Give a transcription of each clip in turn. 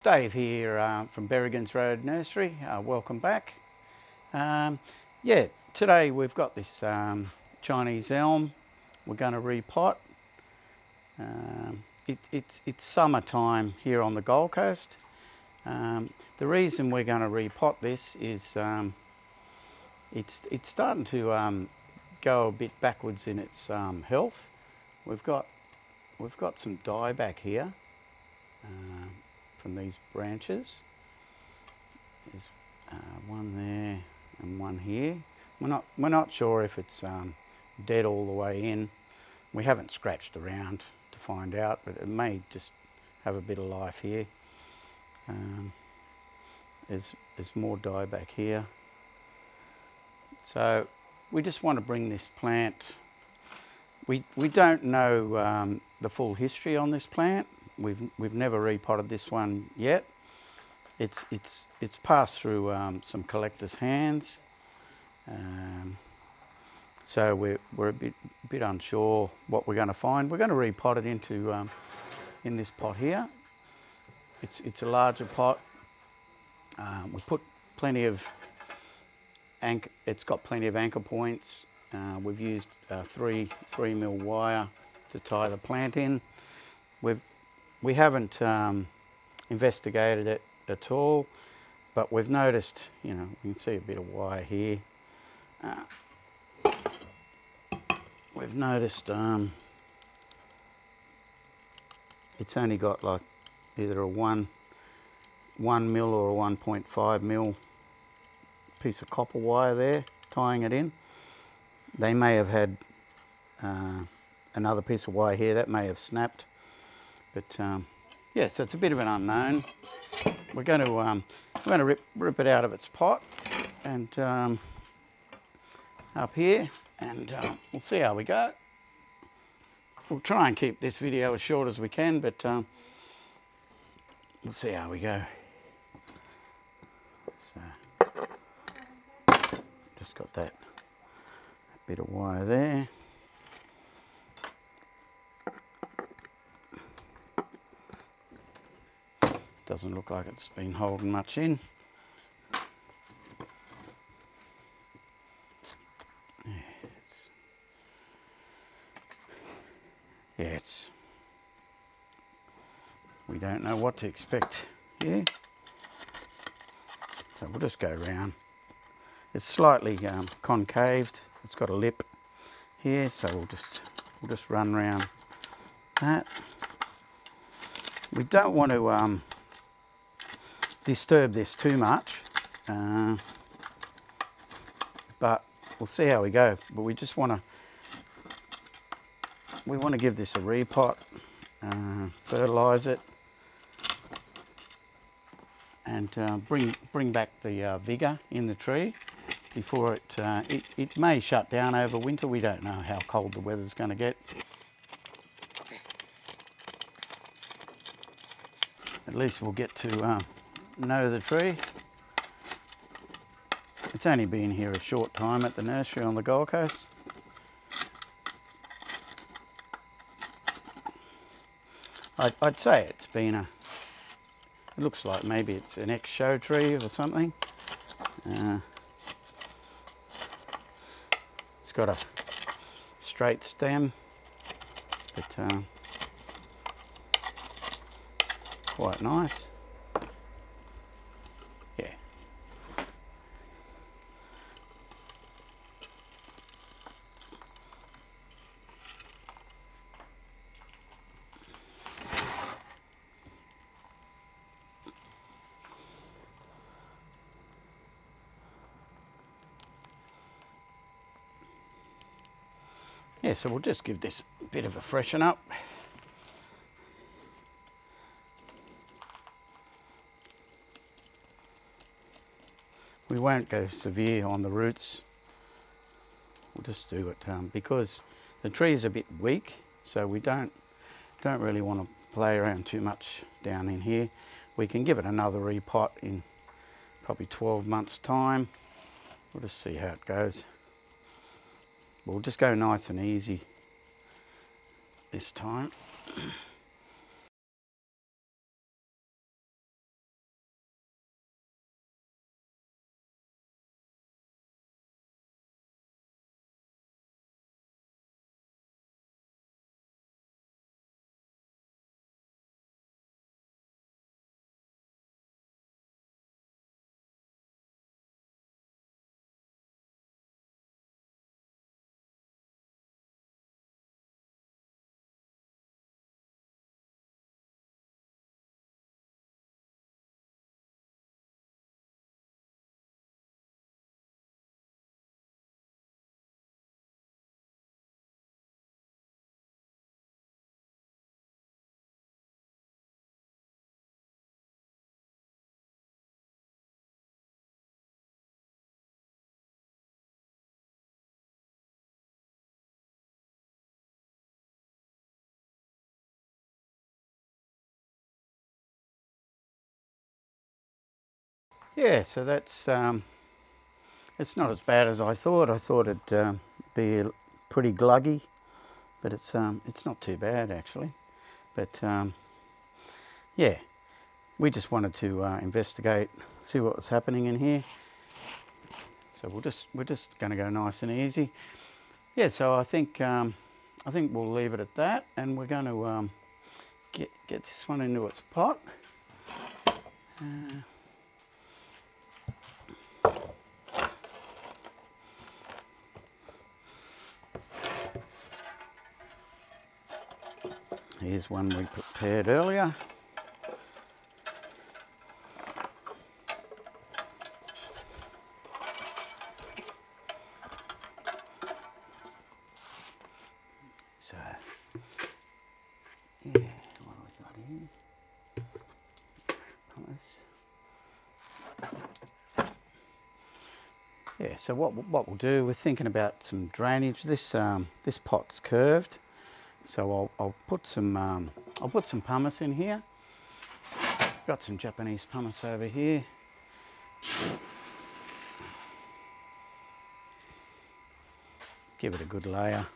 Dave here from Berrigans Road Nursery. Welcome back. Yeah, today we've got this Chinese elm we're going to repot. It's summertime here on the Gold Coast. The reason we're going to repot this is it's starting to go a bit backwards in its health. We've got some dieback here from these branches. There's one there and one here. We're not sure if it's dead all the way in. We haven't scratched around to find out, but it may just have a bit of life here. There's more dieback here. So we just want to bring this plant. We don't know the full history on this plant. We've never repotted this one yet. It's passed through some collectors' hands, so we're a bit unsure what we're going to find. We're going to repot it into in this pot here. It's a larger pot. We put plenty of it's got plenty of anchor points. We've used 3mm wire to tie the plant in. We haven't investigated it at all, but we've noticed, you know, you can see a bit of wire here. We've noticed it's only got like either a 1 mil or a 1.5 mil piece of copper wire there tying it in. They may have had another piece of wire here that may have snapped, but yeah, so it's a bit of an unknown. We're going to rip it out of its pot and up here, and we'll see how we go. We'll try and keep this video as short as we can, but we'll see how we go. So just got that bit of wire there. Doesn't look like it's been holding much in. We don't know what to expect here, so we'll just go around. It's slightly concaved. It's got a lip here, so we'll just run around that. We don't want to disturb this too much, but we'll see how we go. But we just want to give this a repot, fertilise it, and bring back the vigour in the tree before it may shut down over winter. We don't know how cold the weather's going to get. At least we'll get to know the tree. It's only been here a short time at the nursery on the Gold Coast. I'd say it's been it looks like maybe it's an ex-show tree or something. It's got a straight stem, but quite nice. Yeah. Yeah, so we'll just give this a bit of a freshen up. We won't go severe on the roots. We'll just do it because the tree is a bit weak, so we don't really want to play around too much down in here. We can give it another repot in probably 12 months' time. We'll just see how it goes. We'll just go nice and easy this time. Yeah, so that's it's not as bad as I thought. I thought it'd be pretty gluggy, but it's not too bad actually. But yeah, we just wanted to investigate, see what was happening in here. So we're just going to go nice and easy. Yeah, so I think we'll leave it at that, and we're going to get this one into its pot. Here's one we prepared earlier. So, yeah, what have we got here? Pumice. Yeah, so what we'll do, we're thinking about some drainage. This this pot's curved, so I'll put some pumice in here. Got some Japanese pumice over here. Give it a good layer.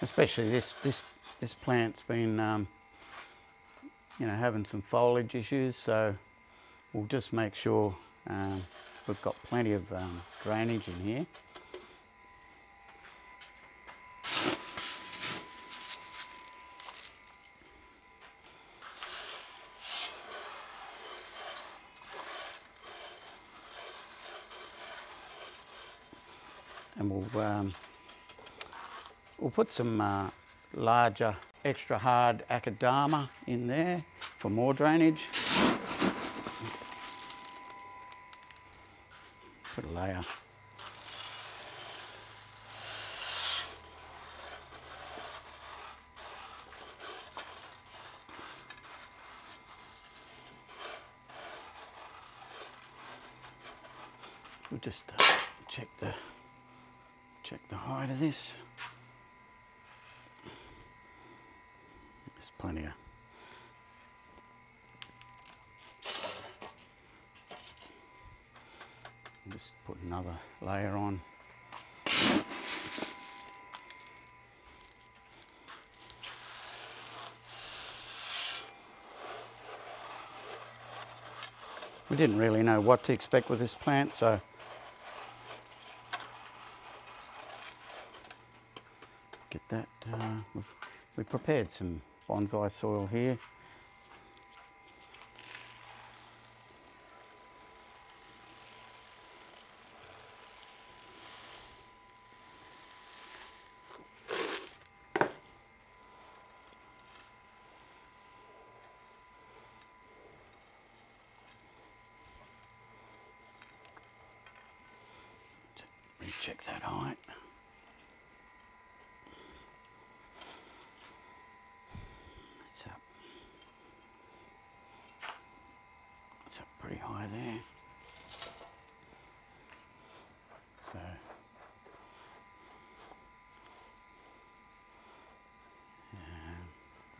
Especially this plant's been you know, having some foliage issues, so we'll just make sure we've got plenty of drainage in here. And we'll put some larger, extra hard Akadama in there for more drainage. Put a layer. We'll just check the height of this. There's plenty of. Just put another layer on. We didn't really know what to expect with this plant, so get that. We prepared some bonsai soil here. Recheck that height. It's up pretty high there. So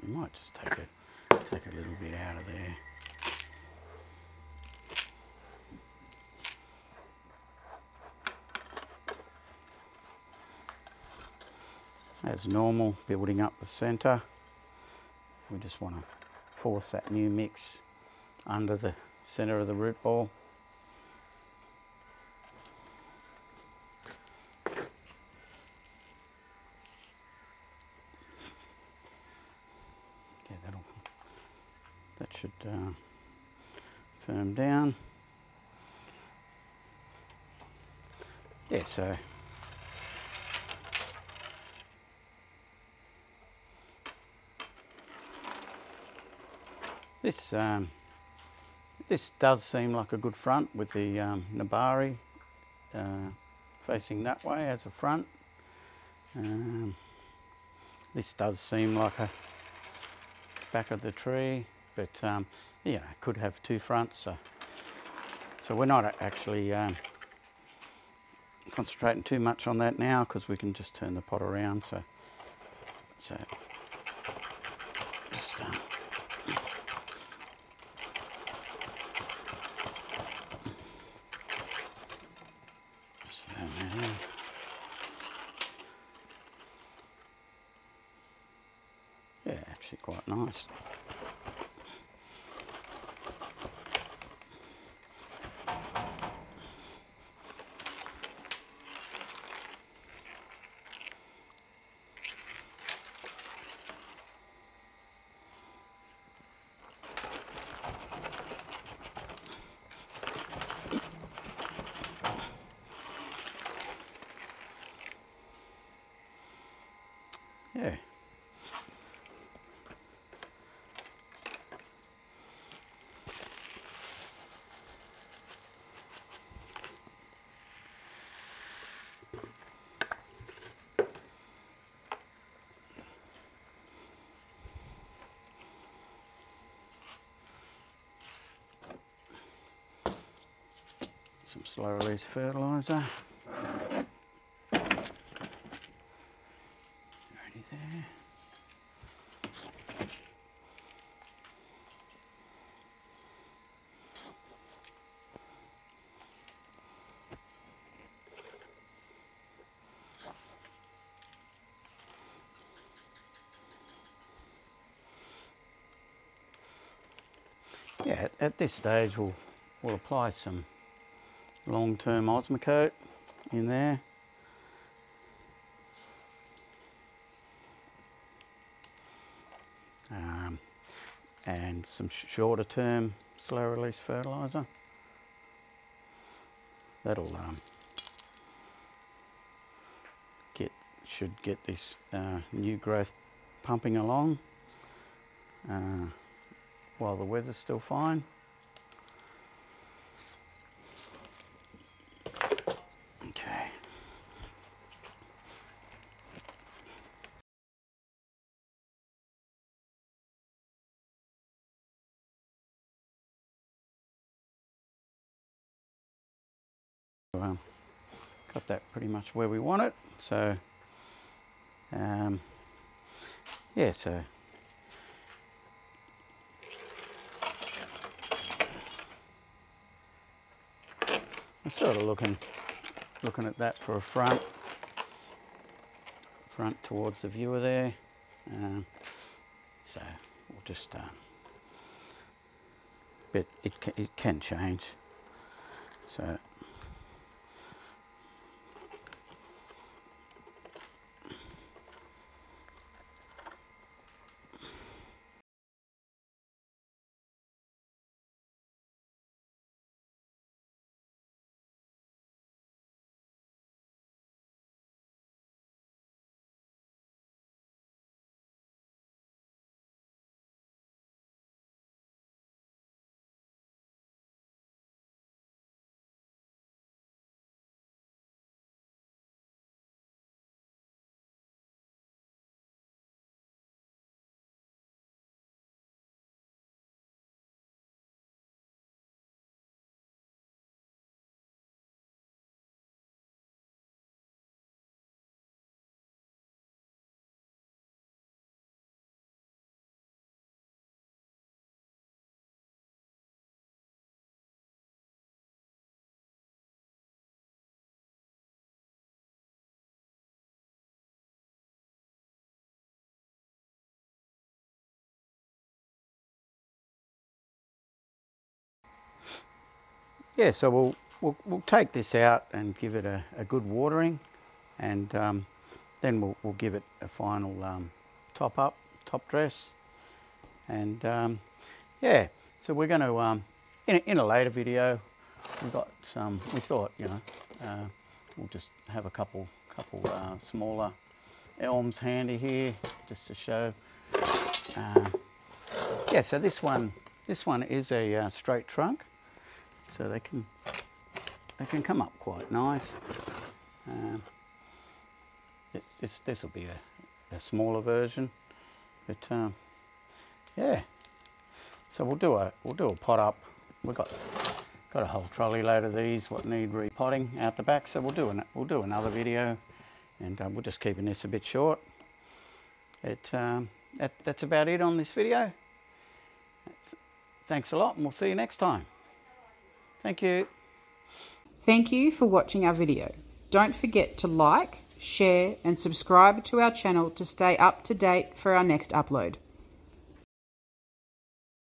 we might just take a little bit out of there. As normal, building up the centre. We just want to force that new mix under the centre of the root ball. Yeah, that should firm down. Yeah, so this does seem like a good front with the Nabari facing that way as a front. This does seem like a back of the tree, but you know, could have two fronts. So we're not actually concentrating too much on that now because we can just turn the pot around. So just nice. Yeah. Some slow release fertiliser. Ready there. Yeah, at this stage we'll apply some long-term Osmocote in there. And some shorter term slow release fertiliser. That'll should get this new growth pumping along while the weather's still fine. Okay. Got that pretty much where we want it. So, yeah, so I'm sort of looking at that for a front towards the viewer there. So we'll just, but it can change. So. Yeah, so we'll take this out and give it a good watering, and then we'll give it a final top dress, and yeah. So we're going to in a later video, we thought, you know, we'll just have a couple smaller elms handy here just to show. Yeah, so this one is a straight trunk. So they can come up quite nice. This will be a smaller version, but yeah. So we'll do a pot up. We've got a whole trolley load of these what need repotting out the back. So we'll do another video, and we're just keeping this a bit short. That's about it on this video. Thanks a lot, and we'll see you next time. Thank you. Thank you for watching our video. Don't forget to like, share and subscribe to our channel to stay up to date for our next upload.